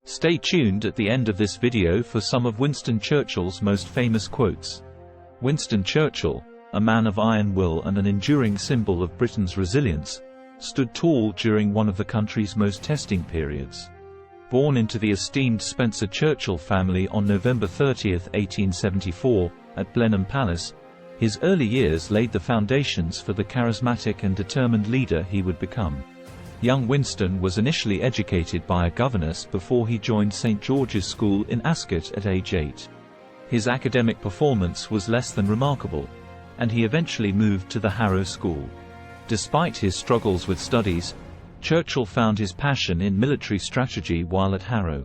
Stay tuned at the end of this video for some of Winston Churchill's most famous quotes. Winston Churchill, a man of iron will and an enduring symbol of Britain's resilience, stood tall during one of the country's most testing periods. Born into the esteemed Spencer Churchill family on November 30, 1874, at Blenheim Palace, his early years laid the foundations for the charismatic and determined leader he would become. Young Winston was initially educated by a governess before he joined St. George's School in Ascot at age 8. His academic performance was less than remarkable, and he eventually moved to the Harrow School. Despite his struggles with studies, Churchill found his passion in military strategy while at Harrow.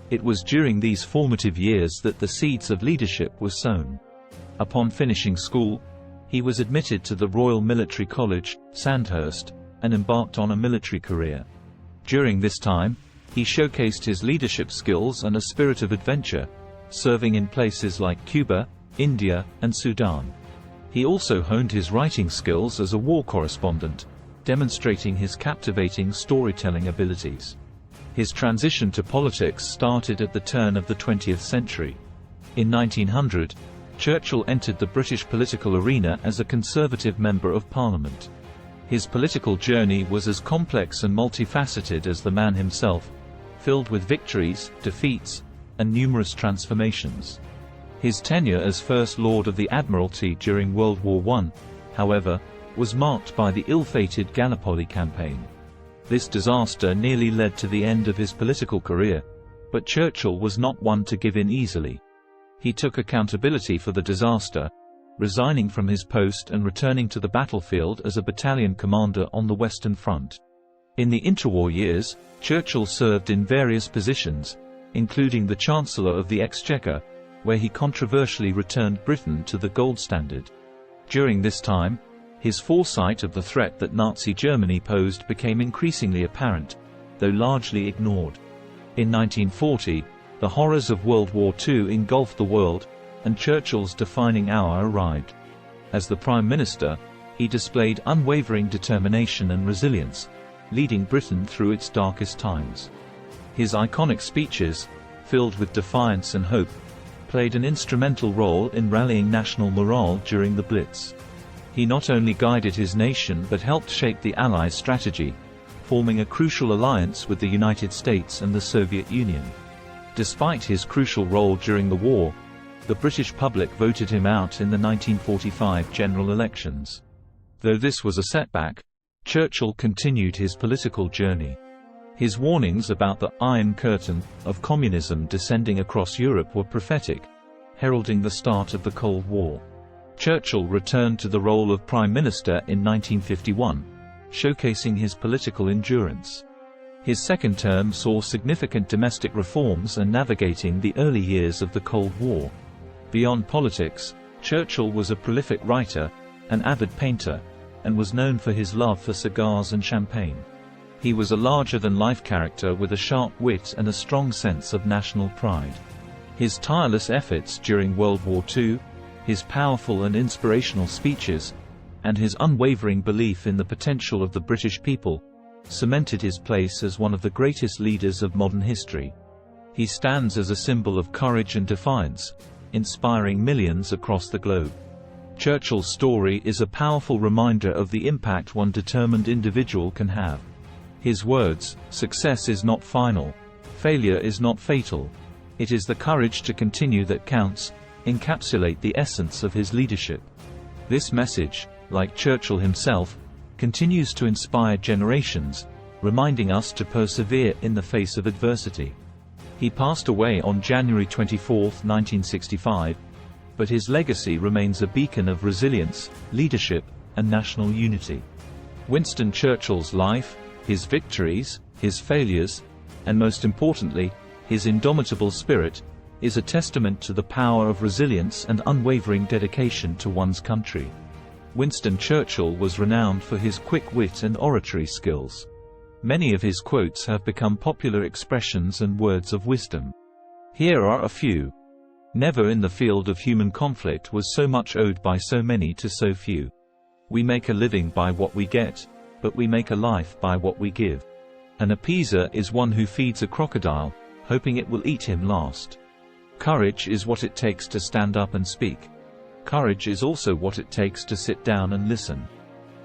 It was during these formative years that the seeds of leadership were sown. Upon finishing school, he was admitted to the Royal Military College, Sandhurst, and embarked on a military career. During this time, he showcased his leadership skills and a spirit of adventure, serving in places like Cuba, India, and Sudan. He also honed his writing skills as a war correspondent, demonstrating his captivating storytelling abilities. His transition to politics started at the turn of the 20th century. In 1900, Churchill entered the British political arena as a Conservative Member of Parliament. His political journey was as complex and multifaceted as the man himself, filled with victories, defeats, and numerous transformations. His tenure as First Lord of the Admiralty during World War I, however, was marked by the ill-fated Gallipoli campaign. This disaster nearly led to the end of his political career, but Churchill was not one to give in easily. He took accountability for the disaster, resigning from his post and returning to the battlefield as a battalion commander on the Western Front. In the interwar years, Churchill served in various positions, including the Chancellor of the Exchequer, where he controversially returned Britain to the gold standard. During this time, his foresight of the threat that Nazi Germany posed became increasingly apparent, though largely ignored. In 1940, the horrors of World War II engulfed the world, and Churchill's defining hour arrived. As the Prime Minister, he displayed unwavering determination and resilience, leading Britain through its darkest times. His iconic speeches, filled with defiance and hope, played an instrumental role in rallying national morale during the Blitz. He not only guided his nation but helped shape the Allies' strategy, forming a crucial alliance with the United States and the Soviet Union. Despite his crucial role during the war, the British public voted him out in the 1945 general elections. Though this was a setback, Churchill continued his political journey. His warnings about the Iron Curtain of communism descending across Europe were prophetic, heralding the start of the Cold War. Churchill returned to the role of Prime Minister in 1951, showcasing his political endurance. His second term saw significant domestic reforms and navigating the early years of the Cold War. Beyond politics, Churchill was a prolific writer, an avid painter, and was known for his love for cigars and champagne. He was a larger-than-life character with a sharp wit and a strong sense of national pride. His tireless efforts during World War II, his powerful and inspirational speeches, and his unwavering belief in the potential of the British people, cemented his place as one of the greatest leaders of modern history. He stands as a symbol of courage and defiance, inspiring millions across the globe. Churchill's story is a powerful reminder of the impact one determined individual can have. His words, "Success is not final. Failure is not fatal. It is the courage to continue that counts," encapsulate the essence of his leadership. This message, like Churchill himself, continues to inspire generations, reminding us to persevere in the face of adversity. He passed away on January 24, 1965, but his legacy remains a beacon of resilience, leadership, and national unity. Winston Churchill's life, his victories, his failures, and most importantly, his indomitable spirit, is a testament to the power of resilience and unwavering dedication to one's country. Winston Churchill was renowned for his quick wit and oratory skills. Many of his quotes have become popular expressions and words of wisdom. Here are a few. Never in the field of human conflict was so much owed by so many to so few. We make a living by what we get, but we make a life by what we give. An appeaser is one who feeds a crocodile, hoping it will eat him last. Courage is what it takes to stand up and speak. Courage is also what it takes to sit down and listen.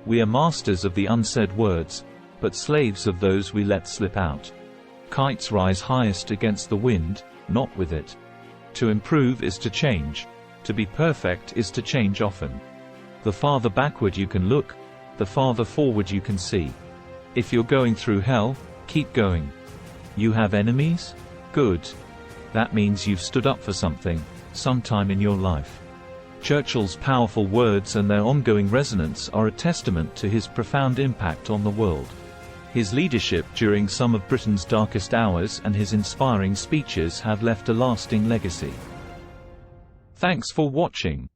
We are masters of the unsaid words, but slaves of those we let slip out. Kites rise highest against the wind, not with it. To improve is to change. To be perfect is to change often. The farther backward you can look, the farther forward you can see. If you're going through hell, keep going. You have enemies? Good. That means you've stood up for something, sometime in your life. Churchill's powerful words and their ongoing resonance are a testament to his profound impact on the world. His leadership during some of Britain's darkest hours and his inspiring speeches have left a lasting legacy. Thanks for watching.